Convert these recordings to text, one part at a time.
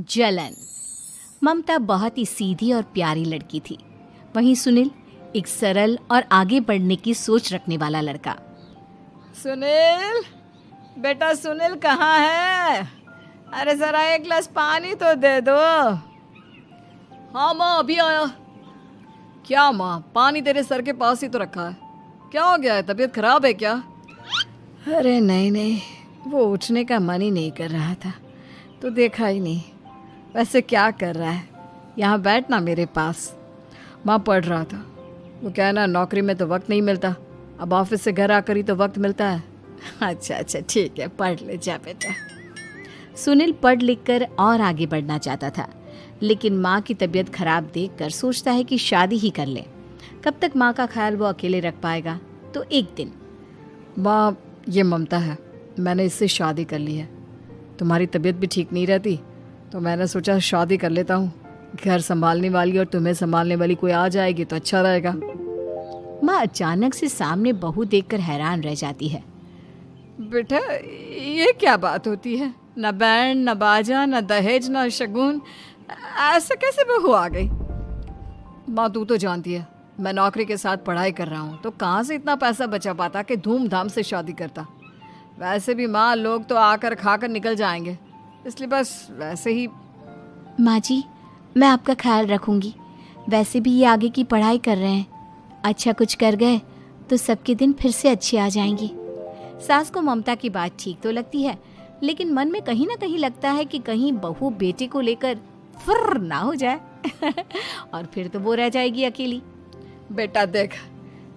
जलन। ममता बहुत ही सीधी और प्यारी लड़की थी। वहीं सुनील एक सरल और आगे बढ़ने की सोच रखने वाला लड़का। सुनील, बेटा सुनील कहाँ है? अरे जरा एक गिलास पानी तो दे दो। हाँ माँ, अभी आया। क्या माँ, पानी तेरे सर के पास ही तो रखा है। क्या हो गया है, तबीयत खराब है क्या? अरे नहीं नहीं, वो उठने का मन ही नहीं कर रहा था तो देखा ही नहीं। वैसे क्या कर रहा है? यहाँ बैठ ना मेरे पास। माँ पढ़ रहा था। वो क्या है ना, नौकरी में तो वक्त नहीं मिलता, अब ऑफिस से घर आकर ही तो वक्त मिलता है। अच्छा ठीक है, पढ़ ले जा बेटा। सुनील पढ़ लिख कर और आगे बढ़ना चाहता था, लेकिन माँ की तबीयत खराब देखकर सोचता है कि शादी ही कर ले। कब तक माँ का ख्याल वो अकेले रख पाएगा। तो एक दिन, माँ ये ममता है, मैंने इससे शादी कर ली है। तुम्हारी तबीयत भी ठीक नहीं रहती तो मैंने सोचा शादी कर लेता हूँ। घर संभालने वाली और तुम्हें संभालने वाली कोई आ जाएगी तो अच्छा रहेगा। माँ अचानक से सामने बहू देखकर हैरान रह जाती है। बेटा ये क्या बात होती है? न बैंड, न बाजा, न दहेज, न शगुन, ऐसे कैसे बहू आ गई? माँ तू तो जानती है मैं नौकरी के साथ पढ़ाई कर रहा हूँ, तो कहाँ से इतना पैसा बचा पाता कि धूमधाम से शादी करता। वैसे भी माँ, लोग तो आकर खाकर निकल जाएंगे, इसलिए बस वैसे ही। माँ जी, मैं आपका ख्याल रखूंगी। वैसे भी ये आगे की पढ़ाई कर रहे हैं, अच्छा कुछ कर गए तो सबके दिन फिर से अच्छे आ जाएंगे। सास को ममता की बात ठीक तो लगती है, लेकिन मन में कहीं ना कहीं लगता है कि कहीं बहू बेटे को लेकर फुर्र ना हो जाए और फिर तो वो रह जाएगी अकेली। बेटा देख,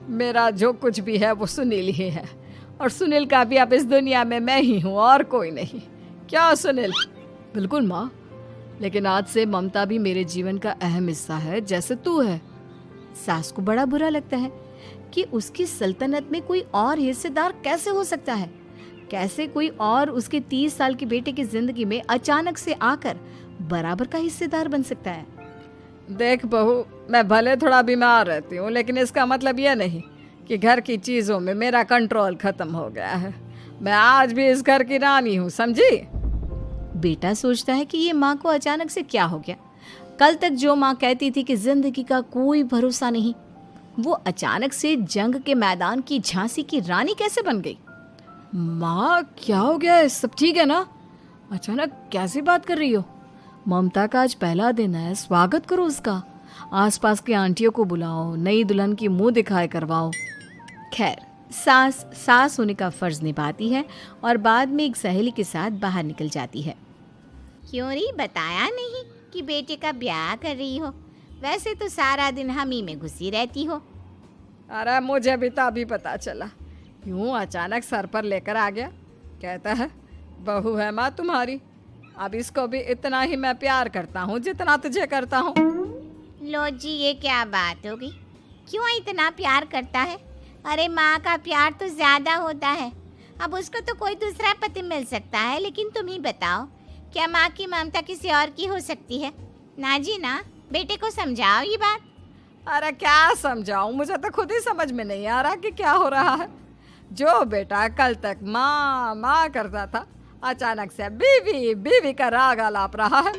मेरा जो कुछ भी है वो सुनील ही है, और सुनील का भी अब इस दुनिया में मैं ही हूँ और कोई नहीं। क्या सुनील? बिल्कुल माँ, लेकिन आज से ममता भी मेरे जीवन का अहम हिस्सा है, जैसे तू है। सास को बड़ा बुरा लगता है कि उसकी सल्तनत में कोई और हिस्सेदार कैसे हो सकता है। कैसे कोई और उसके 30 साल के बेटे की जिंदगी में अचानक से आकर बराबर का हिस्सेदार बन सकता है। देख बहू, मैं भले थोड़ा बीमार रहती हूँ, लेकिन इसका मतलब यह नहीं कि घर की चीज़ों में मेरा कंट्रोल खत्म हो गया है। मैं आज भी इस घर की रानी हूँ, समझी? बेटा सोचता है कि ये माँ को अचानक से क्या हो गया। कल तक जो माँ कहती थी कि जिंदगी का कोई भरोसा नहीं, वो अचानक से जंग के मैदान की झांसी की रानी कैसे बन गई। माँ क्या हो गया है? सब ठीक है ना? अचानक कैसी बात कर रही हो? ममता का आज पहला दिन है, स्वागत करो उसका। आसपास की आंटियों को बुलाओ, नई दुल्हन की मुंह दिखाए करवाओ। खैर, सास होने का फर्ज निभाती है और बाद में एक सहेली के साथ बाहर निकल जाती है। क्यों री बताया नहीं कि बेटे का ब्याह कर रही हो? वैसे तो सारा दिन हम ही में घुसी रहती हो। अरे मुझे भी तो अभी पता चला, यूं अचानक सर पर लेकर आ गया। कहता है बहू है माँ तुम्हारी, अब इसको भी इतना ही मैं प्यार करता हूँ जितना तुझे करता हूँ। लो जी, ये क्या बात होगी? क्यों इतना प्यार करता है? अरे माँ का प्यार तो ज्यादा होता है। अब उसको तो कोई दूसरा पति मिल सकता है, लेकिन तुम ही बताओ, क्या माँ की ममता किसी और की हो सकती है? ना जी ना, बेटे को समझाओ ये बात। अरे क्या समझाऊं, मुझे तो खुद ही समझ में नहीं आ रहा कि क्या हो रहा है। जो बेटा कल तक माँ माँ करता था, अचानक से बीवी बीवी का राग आलाप रहा है।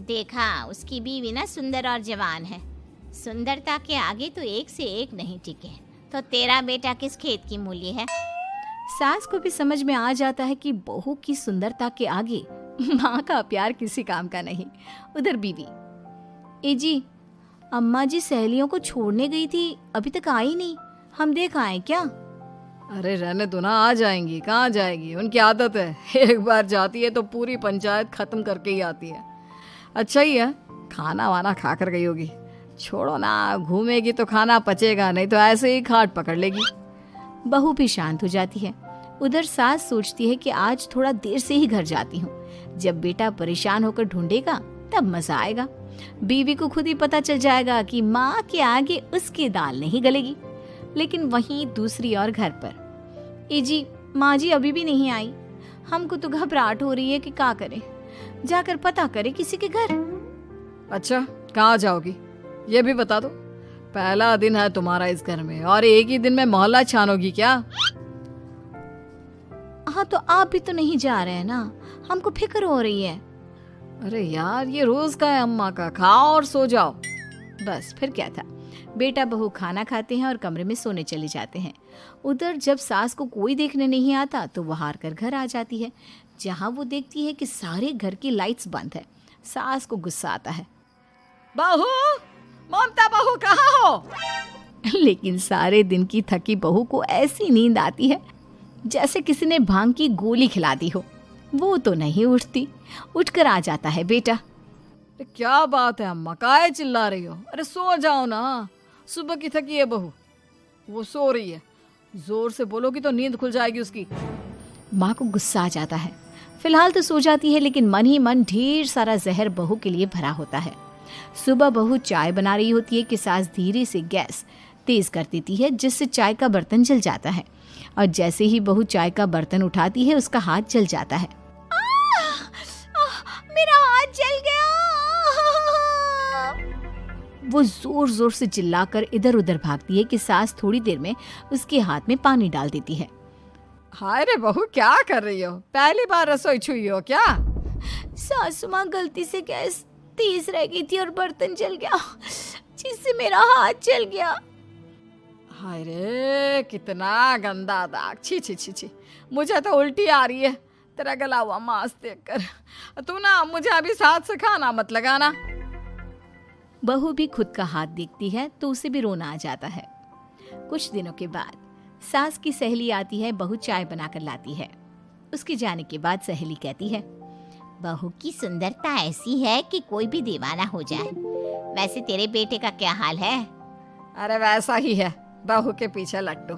देखा, उसकी बीवी ना सुंदर और जवान है। सुंदरता के आगे तो एक से एक नहीं टिके, तो तेरा बेटा किस खेत की मूली है? सास को भी समझ में आ जाता है कि बहू की सुंदरता के आगे माँ का प्यार किसी काम का नहीं। उधर बीवी, ए जी, अम्मा जी सहेलियों को छोड़ने गई थी, अभी तक आई नहीं, हम देख आए क्या? अरे रहने दो ना, आ जाएंगी। कहाँ जाएगी, उनकी आदत है, एक बार जाती है तो पूरी पंचायत खत्म करके ही आती है। अच्छा ही है, खाना वाना खा कर गई होगी। छोड़ो ना, घूमेगी तो खाना पचेगा, नहीं तो ऐसे ही खाट पकड़ लेगी। बहू भी शांत हो जाती है। उधर सास सोचती है कि आज थोड़ा देर से ही घर जाती हूँ, जब बेटा परेशान होकर ढूंढेगा तब मजा आएगा। बीवी को खुद ही पता चल जाएगा कि माँ के आगे उसकी दाल नहीं गलेगी। लेकिन वहीं दूसरी ओर घर पर, ए जी, माँ जी अभी भी नहीं आई, हमको तो घबराहट हो रही है कि क्या करें, जाकर पता करें किसी के घर। अच्छा, कहाँ जाओगी ये भी बता दो। पहला दिन है तुम्हारा इस घर में और एक ही दिन में मोहल्ला छानोगी क्या? हाँ, तो आप भी तो नहीं जा रहे हैं ना, हमको फिक्र हो रही है। अरे यार, ये रोज का है अम्मा का, खाओ और सो जाओ। बस फिर क्या था। बेटा बहू खाना खाते हैं और कमरे में सोने चले जाते हैं। उधर जब सास को कोई देखने नहीं आता तो वो हार कर घर आ जाती है, जहाँ वो देखती है कि सारे घर की लाइट्स बंद है। सास को गुस्सा आता है। बहू, ममता बहू कहाँ हो? लेकिन सारे दिन की थकी बहू को ऐसी नींद आती है जैसे किसी ने भांग की गोली खिला दी हो। वो तो नहीं उठती। उठकर आ जाता है बेटा। अरे क्या बात है अम्मा, काहे चिल्ला रही हो? अरे सो जाओ ना, सुबह की थकी है बहू, वो सो रही है। जोर से बोलोगी तो नींद खुल जाएगी उसकी। माँ को गुस्सा आ जाता है। फिलहाल तो सो जाती है, लेकिन मन ही मन ढेर सारा जहर बहू के लिए भरा होता है। सुबह बहू चाय बना रही होती है कि सास धीरे से गैस तेज कर देती है, जिससे चाय का बर्तन जल जाता है। और जैसे ही बहू चाय का बर्तन उठाती है उसका हाथ जल जाता है। मेरा हाथ जल गया। वो जोर जोर से चिल्लाकर इधर उधर भागती है कि सास थोड़ी देर में उसके हाथ में पानी डाल देती है। हाय रे बहू, क्या कर रही हो? पहली बार रसोई छुई हो क्या? सासू माँ गलती से गैस तेज रह गई थी और बर्तन जल गया, जिससे मेरा हाथ जल गया। हाय रे, कितना गंदा दाग। छी छी छी छी, मुझे तो उल्टी आ रही है तेरा गला हुआ मांस देखकर। तू ना मुझे अभी साथ से खाना मत लगाना। बहू भी खुद का हाथ देखती है तो उसे भी रोना आ जाता है। कुछ दिनों के बाद सास की सहेली आती है। बहू चाय बनाकर लाती है। उसके जाने के बाद सहेली कहती है, बहू की सुंदरता ऐसी है कि कोई भी दीवाना हो जाए। वैसे तेरे बेटे का क्या हाल है? अरे वैसा ही है, बहू के पीछे लट्टू।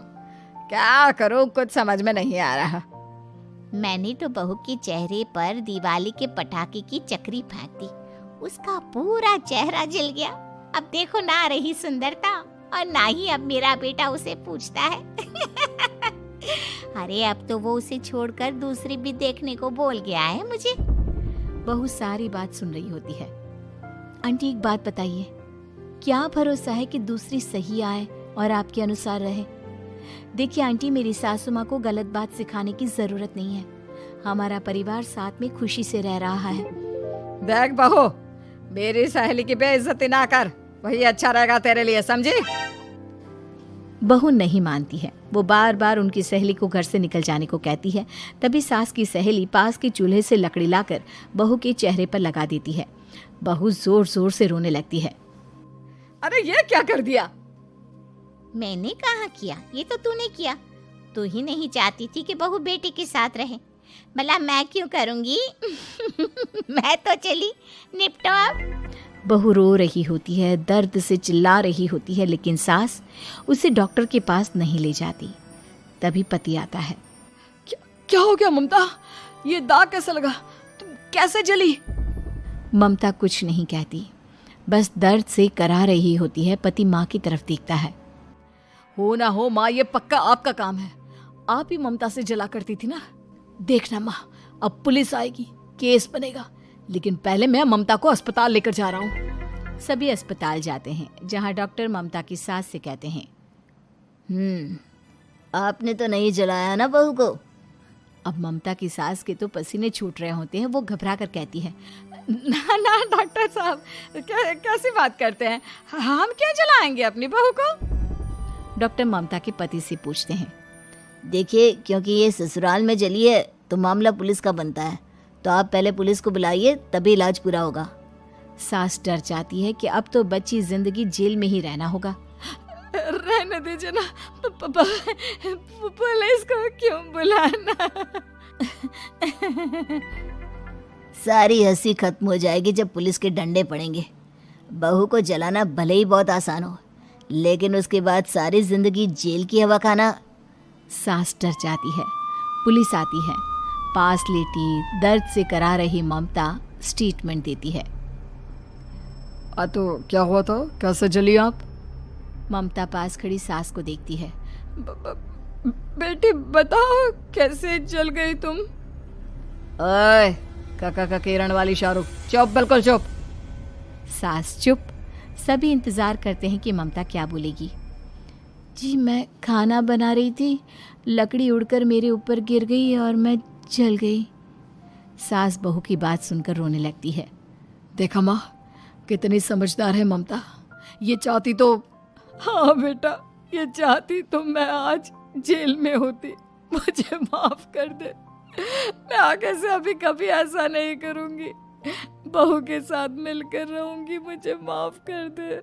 क्या करूं, कुछ समझ में नहीं आ रहा। मैंने तो बहू के चेहरे पर दिवाली के पटाखे की चक्री फेंक दी, उसका पूरा चेहरा जल गया। अब देखो ना रही सुंदरता, और ना ही अब मेरा बेटा उसे पूछता है। अरे अब तो वो उसे छोड़कर दूसरी भी देखने को बोल गया है मुझे। बहू सारी बात सुन रही होती है। आंटी एक बात बताइए, क्या भरोसा है कि दूसरी सही आए और आपके अनुसार रहे? देखिए आंटी, मेरी सासू माँ को गलत बात सिखाने की जरूरत नहीं है। हमारा परिवार साथ में खुशी से रह रहा है। देख बहू, मेरी सहेली की बेइज्जती ना कर, वही अच्छा रहेगा तेरे लिए, समझी? बहू नहीं मानती है। वो बार बार उनकी सहेली को घर से निकल जाने को कहती है। तभी सास की सहेली पास के चूल्हे से लकड़ी लाकर बहू के चेहरे पर लगा देती है। बहू जोर जोर से रोने लगती है। अरे ये क्या कर दिया? मैंने कहाँ किया, ये तो तूने किया। तू ही नहीं चाहती थी कि बहू बेटे के साथ रहे, भला मैं क्यों करूँगी? मैं तो चली, निपटो अब। बहू रो रही होती है, दर्द से चिल्ला रही होती है, लेकिन सास उसे डॉक्टर के पास नहीं ले जाती। तभी पति आता है। क्या हो गया ममता? ये दाग कैसे लगा? तुम कैसे जली? ममता कुछ नहीं कहती, बस दर्द से करा रही होती है। पति माँ की तरफ देखता है। हो ना हो माँ, ये पक्का आपका काम है। आप ही ममता से जला करती थी ना। देखना माँ, अब पुलिस आएगी, केस बनेगा, लेकिन पहले मैं ममता को अस्पताल लेकर जा रहा हूँ। सभी अस्पताल जाते हैं, जहाँ डॉक्टर ममता की सास से कहते हैं, आपने तो नहीं जलाया ना बहू को? अब ममता की सास के तो पसीने छूट रहे होते हैं। वो घबरा कर कहती है, ना ना डॉक्टर साहब, कैसी बात करते हैं? हम क्या जलाएंगे अपनी बहू को? डॉक्टर ममता के पति से पूछते हैं, देखिए, क्योंकि ये ससुराल में जली है तो मामला पुलिस का बनता है, तो आप पहले पुलिस को बुलाइए, तभी इलाज पूरा होगा। सास डर जाती है कि अब तो बच्ची जिंदगी जेल में ही रहना होगा। रहने दीजिए ना, पुलिस को क्यों बुलाना? सारी हंसी खत्म हो जाएगी जब पुलिस के डंडे पड़ेंगे। बहू को जलाना भले ही बहुत आसान हो, लेकिन उसके बाद सारी जिंदगी जेल की हवा खाना। सास डर जाती है। पुलिस आती है। पास लेटी दर्द से करा रही ममता स्टेटमेंट देती है। तो क्या हुआ था? कैसे जली आप? ममता पास खड़ी सास को देखती है। बेटी बताओ, कैसे जल गई तुम? ओए, काका का किरण वाली शाहरुख, चुप, बिल्कुल चुप। सास चुप। सभी इंतजार करते हैं कि ममता क्या बोलेगी। जी मैं खाना बना रही थी, लकड़ी उड़कर मेरे ऊपर गिर गई और मैं जल गई। सास बहू की बात सुनकर रोने लगती है। देखा माँ, कितनी समझदार है ममता। ये चाहती तो, हाँ बेटा, ये चाहती तो मैं आज जेल में होती। मुझे माफ कर दे, मैं आगे से अभी कभी ऐसा नहीं करूंगी। बहू के साथ मिलकर रहूंगी, मुझे माफ कर दे।